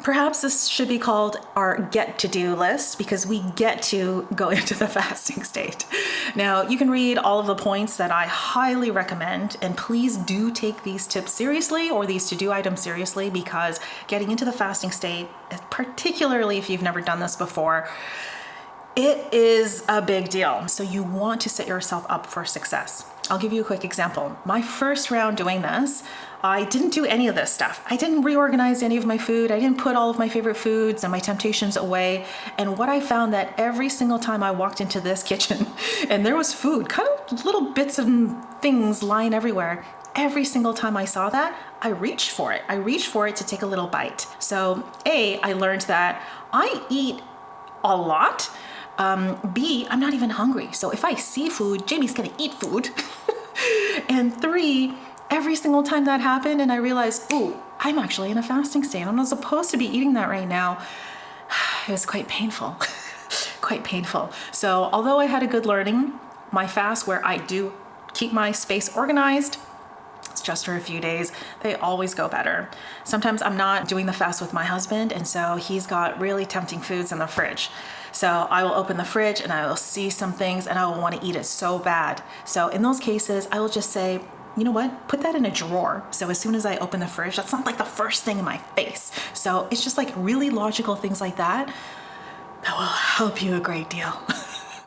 Perhaps this should be called our get to do list because we get to go into the fasting state. Now, you can read all of the points that I highly recommend, and please do take these tips seriously or these to-do items seriously, because getting into the fasting state, particularly if you've never done this before, it is a big deal. So you want to set yourself up for success. I'll give you a quick example. My first round doing this, I didn't do any of this stuff. I didn't reorganize any of my food. I didn't put all of my favorite foods and my temptations away. And what I found that every single time I walked into this kitchen and there was food, kind of little bits and things lying everywhere, every single time I saw that, I reached for it. I reached for it to take a little bite. So I learned that I eat a lot. B, I'm not even hungry. So if I see food, Jamie's gonna eat food. And 3, every single time that happened and I realized, ooh, I'm actually in a fasting state. I'm not supposed to be eating that right now. It was quite painful, quite painful. So although I had a good learning, my fast where I do keep my space organized, it's just for a few days, they always go better. Sometimes I'm not doing the fast with my husband, and so he's got really tempting foods in the fridge. So I will open the fridge and I will see some things and I will want to eat it so bad. So in those cases, I will just say, you know what, put that in a drawer. So as soon as I open the fridge, that's not like the first thing in my face. So it's just like really logical things like that that will help you a great deal.